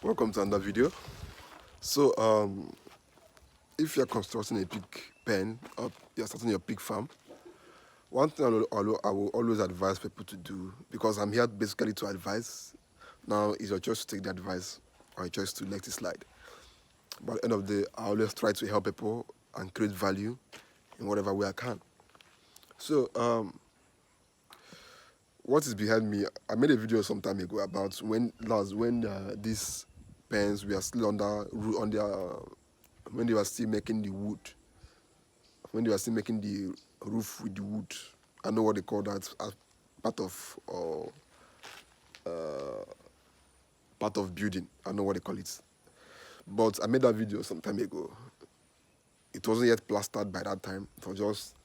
Welcome to another video. So, if you're constructing a pig pen or you're starting your pig farm, one thing I will always advise people to do, because I'm here basically to advise. Now is your choice to take the advice or your choice to let it slide. But at the end of the day, I always try to help people and create value in whatever way I can. So, what is behind me? I made a video some time ago about when these pens were still when they were still making the wood, when they were still making the roof with the wood. I know what they call that as part of or part of building. I know what they call it. But I made that video some time ago. It wasn't yet plastered by that time. It was just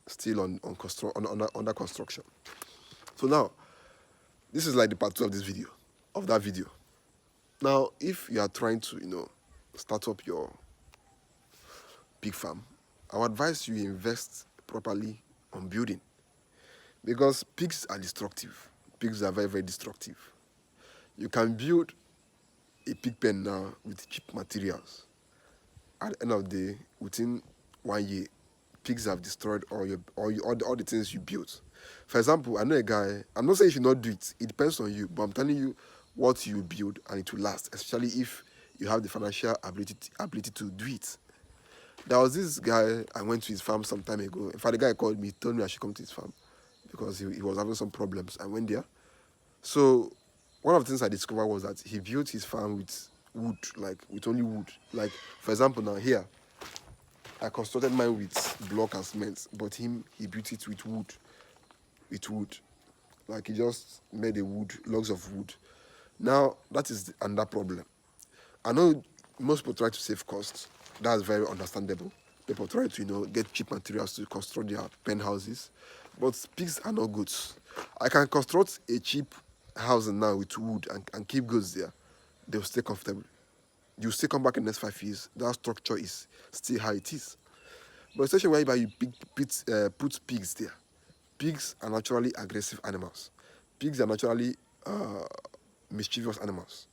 still under construction. So now, this is like the part 2 of this video, of that video. Now, if you are trying to, start up your pig farm, I would advise you invest properly on building, because pigs are destructive. Pigs are very, very destructive. You can build a pig pen now with cheap materials. At the end of the day, within 1 year, pigs have destroyed all the things you built. For example, I know a guy. I'm not saying you should not do it. It depends on you, but I'm telling you what you build and it will last, especially if you have the financial ability to do it. There was this guy, I went to his farm some time ago. In fact, the guy called me, told me I should come to his farm because he was having some problems. I went there. So one of the things I discovered was that he built his farm with wood, like with only wood. Like, for example, now here, I constructed mine with block and cement, but he built it with wood. With wood. Like, he just made logs of wood. Now, that is another problem. I know most people try to save costs. That's very understandable. People try to, get cheap materials to construct their pen houses. But pigs are not goods. I can construct a cheap house now with wood and keep goods there. They'll stay comfortable. You still come back in the next 5 years, that structure is still how it is. But especially whereby you put pigs there. Pigs are naturally aggressive animals. Pigs are naturally mischievous animals.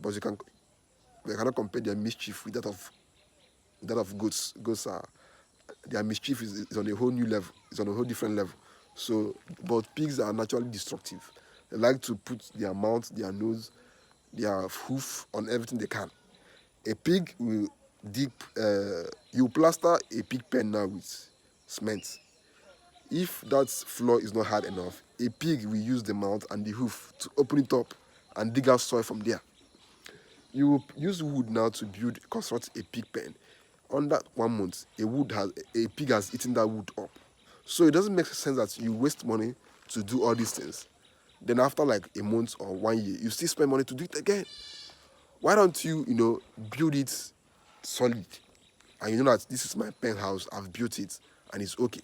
But you cannot compare their mischief with that of goats. Goats are, their mischief is on a whole new level. It's on a whole different level. So, but pigs are naturally destructive. They like to put their mouth, their nose, their hoof on everything they can. A pig will you plaster a pig pen now with cement. If that floor is not hard enough, a pig will use the mouth and the hoof to open it up and dig out soil from there. You will use wood now to construct a pig pen. Under 1 month, a pig has eaten that wood up. So it doesn't make sense that you waste money to do all these things. Then after like a month or 1 year, you still spend money to do it again. Why don't you, build it solid? And you know that this is my pen house, I've built it, and it's okay.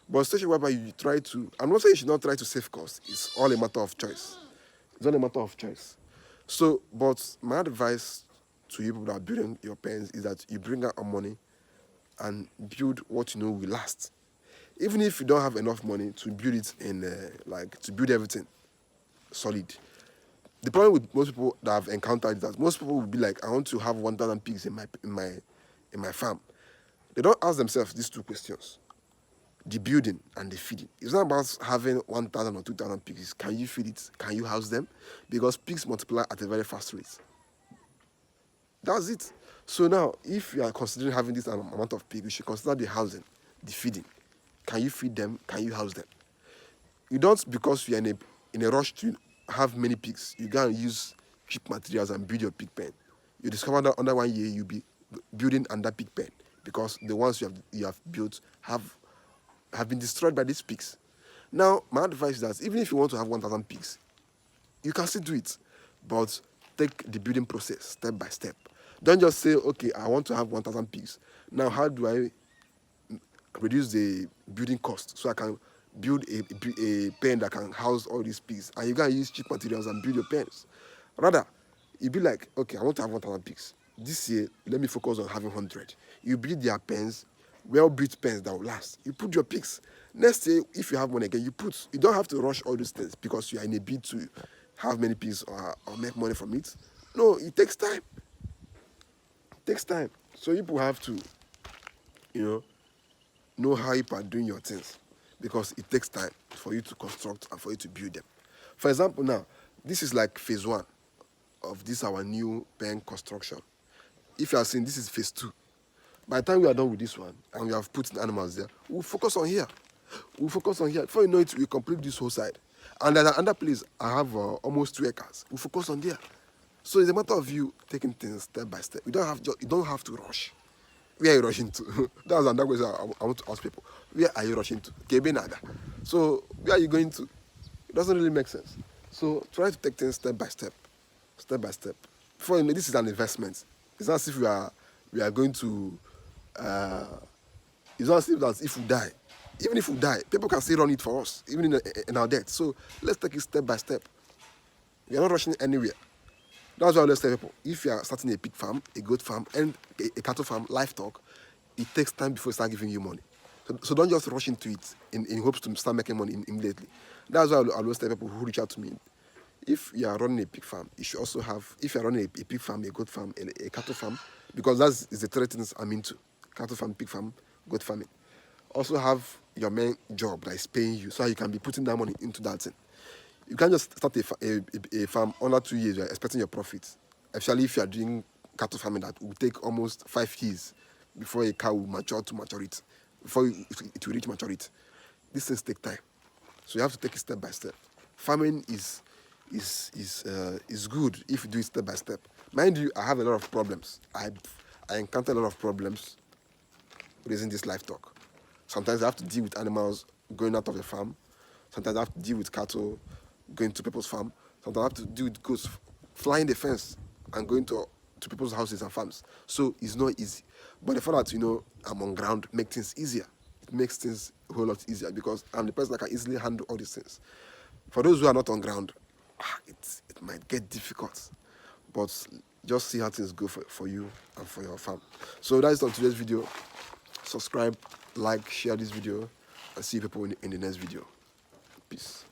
But especially whereby you try to, I'm not saying you should not try to save costs. It's all a matter of choice. It's all a matter of choice. So, but my advice to you people that are building your pens is that you bring out money and build what you know will last. Even if you don't have enough money to build it to build everything solid. The problem with most people that I've encountered is that most people will be like, I want to have 1,000 pigs in my farm. They don't ask themselves these two questions: the building and the feeding. It's not about having 1,000 or 2,000 pigs. Can you feed it? Can you house them? Because pigs multiply at a very fast rate. That's it. So now, if you are considering having this amount of pigs, you should consider the housing, the feeding. Can you feed them? Can you house them? You don't, because you're in a rush to have many pigs, you go and use cheap materials and build your pig pen. You discover that under 1 year you'll be building under pig pen, because the ones you have built have been destroyed by these pigs. Now, my advice is that even if you want to have 1,000 pigs, you can still do it, but take the building process step by step. Don't just say, okay, I want to have 1,000 pigs. Now, how do I reduce the building cost so I can build a pen that can house all these pigs? And you can use cheap materials and build your pens. Rather, you'd be like, okay, I want to have 1,000 pigs. This year, let me focus on having 100. You build their pens, well-built pens that will last. You put your pigs. Next year, if you have money again, you don't have to rush all these things because you are in a bid to have many pigs or make money from it. No, it takes time. It takes time. So people have to, you know how you are doing your things, because it takes time for you to construct and for you to build them. For example, now this is like phase 1 of this our new pen construction. If you are saying this is phase 2, by the time we are done with this one and we have put the animals there, we'll focus on here. We'll focus on here. Before you know it, we complete this whole side. And there's another place I have almost 2 acres. We'll focus on there. So it's a matter of you taking things step by step. You don't have to rush. Where are you rushing to? That's another question I want to ask people. Where are you rushing to? Kebenada. So where are you going to? It doesn't really make sense. So try to take things step by step. Step by step. Before you know, this is an investment. It's not as if we are going to it's not as if that if we die, even if we die, people can still run it for us, even in our death. So let's take it step by step. We are not rushing anywhere. That's why I always tell people, if you are starting a pig farm, a goat farm, and a cattle farm, livestock, it takes time before it starts giving you money. So don't just rush into it in hopes to start making money immediately. That's why I always tell people who reach out to me, if you are running a pig farm, you should also have, if you are running a pig farm, a goat farm, a cattle farm, because that's the 3 things I'm into: cattle farm, pig farm, goat farming. Also have your main job that is paying you, so you can be putting that money into that thing. You can't just start a farm under 2 years, you're expecting your profits. Especially if you are doing cattle farming, that will take almost 5 years before a cow will mature to maturity, before it will reach maturity. These things take time. So you have to take it step by step. Farming is good if you do it step by step. Mind you, I have a lot of problems. I encounter a lot of problems raising this livestock. Sometimes I have to deal with animals going out of the farm. Sometimes I have to deal with cattle going to people's farm. Sometimes I have to deal with goats flying the fence and going to people's houses and farms. So it's not easy. But the fact that, I'm on ground makes things easier. It makes things a whole lot easier because I'm the person that can easily handle all these things. For those who are not on ground, it might get difficult. But just see how things go for you and for your farm. So that is on today's video. Subscribe, like, share this video, and see you people in the next video. Peace.